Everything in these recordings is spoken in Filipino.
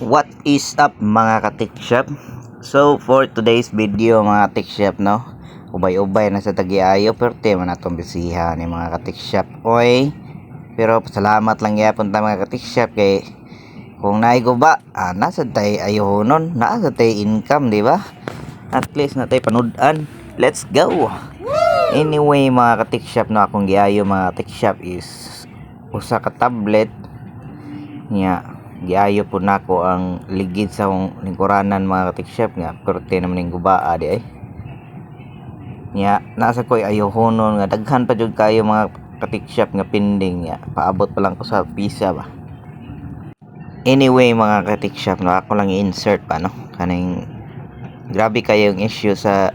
What is up mga ka-TechShop? So for today's video mga ka-TechShop, no, ubay-ubay na sa tagiayo pero tema na itong bisihan ni mga ka-TechShop. Oy, pero salamat lang yapon ta mga ka-TechShop kay kung naigo ba, nasa tayo ayohonon, nasa tayo income, di ba? At least na tayo panudan. Let's go! Anyway mga ka-TechShop, no, akong giayo mga ka-TechShop is usa ka tablet niya. Giayo po nako ang ligid sa akong lingkuranan mga ka-TechShop nga perti naman ning gubaa di ay nya nasa koy ayohonon nga daghan pa jud kayo mga ka-TechShop nga pending nya paabot pa lang ko sa visa ba. Anyway mga ka-TechShop, no, ako lang i-insert pa no kaning grabe kayong issue sa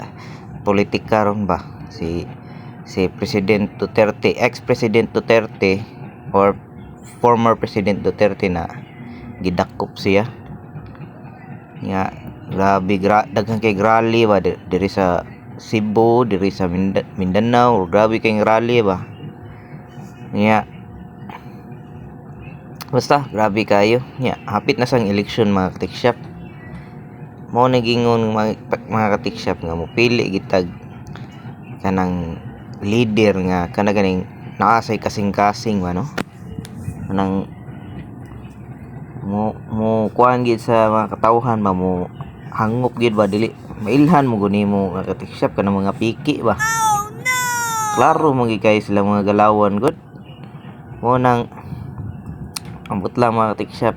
politika ron ba si President Duterte, ex-President Duterte or former President Duterte na gidakop siya nga grabe daghan kay rally ba diri sa Cebu, diri sa Mindanao, grabe kay rally ba nga basta grabe kayo nga hapit na sang eleksyon mga ka-TechShop. Mao nagingon mga ka-TechShop nga mopili gitag kanang leader nga kana ganing naasay kasing-kasing ba no nang mo kuan gid sa mga katawhan ba mo hangop gid ba dili mailhan mo guni mo nga ka-TechShop kana mga piki ba. Oh, no! Klaro mo gid kay sila mga galawan gud mo nang ambot lang mga ka-TechShop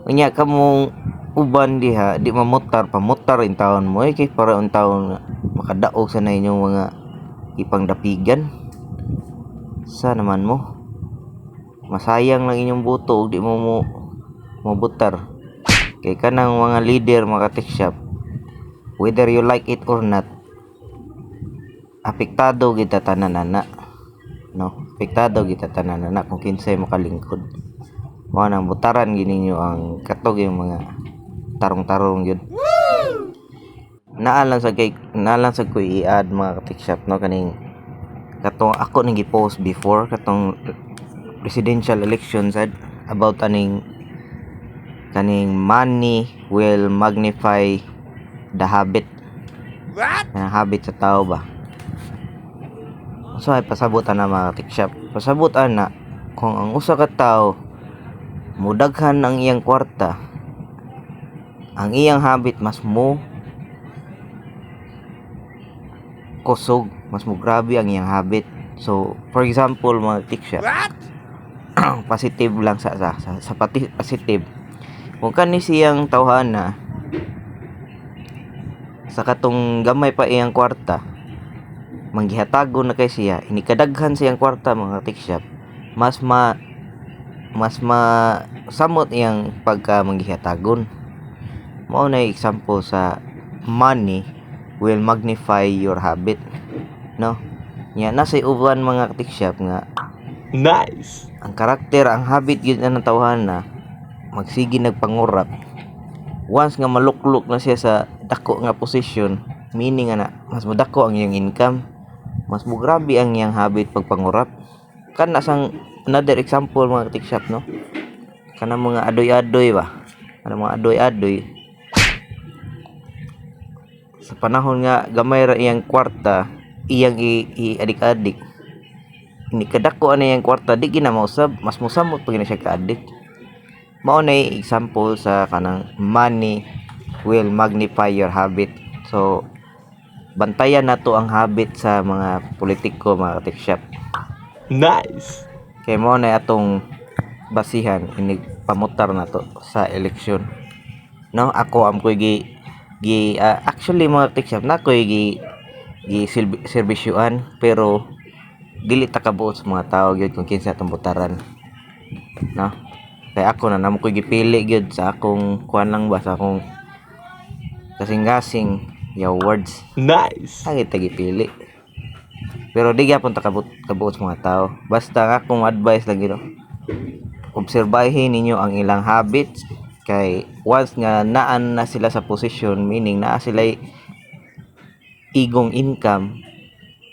unya kamong uban diha di mamutar pamutar in taon mo kay para un taon makadaog sa na inyong mga ipangdapigan sa naman mo masayang lang inyong buto di mo mabutar kay kanang mga leader mga ka-TechShop whether you like it or not apektado kita tanan-ana no apektado kita tanan-ana kung kinsay makalingkod mo nang butaran gininyo ang katog yung mga tarong-tarong yun. Naalang sa ko i-add mga ka-TechShop no kaning katong ako ning gi-post before katong presidential elections about kaning money will magnify the habit. What? Habit sa tao ba? So ay pasabutan na mga TechShop. Pasabutan na kung ang usa ka tao mudaghan ang iyang kwarta, ang iyang habit mas mo kusog, mas mo grabe ang iyang habit. So for example mga TechShop, positive lang sa positive kung kani siyang tawhana sa katong gamay pa iyang kwarta manggihatagon na kay siya inikadaghan siyang kwarta mga TechShop mas samot iyang pagka manggihatagon. Mao na example sa money will magnify your habit no nya nasa uban mga TechShop nga nice ang karakter ang habit gyud na tawhana magsige nagpangurap once nga maluklok na siya sa dako nga position meaning ana mas madako ang iyang income mas mo grabe ang iyang habit pagpangurap kana sang another example mga TechShop no kana mga adoy-adoy ba kana mga adoy-adoy sa panahon nga gamay ra iyang kwarta iyang i-adik-adik ini kadako ana iyang kwarta di gina mausab mas mosamot pag siya ka-adik. Mao na example sa kanang money will magnify your habit. So bantayan nato ang habit sa mga politiko mga TechShop. Nice. Kay mao na atong basihan ini pamutar nato sa eleksyon. No, ako am koy actually mga TechShop na koy serbisyuan pero dili ta kabuot sa mga tao gyud kung kinsa atong butaran. No. Kay ako na namo ko gipili gyud sa akong kuan lang ba sa akong kasing-kasing words. Nice. Ang ita gipili. Pero di gyapon ta kabuot sa mga tao. Basta ang akong advice lang gyud. Obserbahin ninyo ang ilang habits kay once nga naan na sila sa position meaning naa sila igong income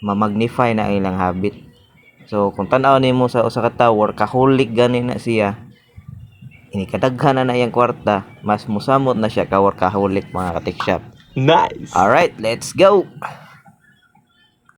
ma-magnify na ang ilang habit. So kung tan-aw nimo sa usa ka tawo workaholic gani na siya inikadaghan na iyang kwarta, mas musamot na siya ka workaholic mga ka-tech shop. Nice. Alright, let's go!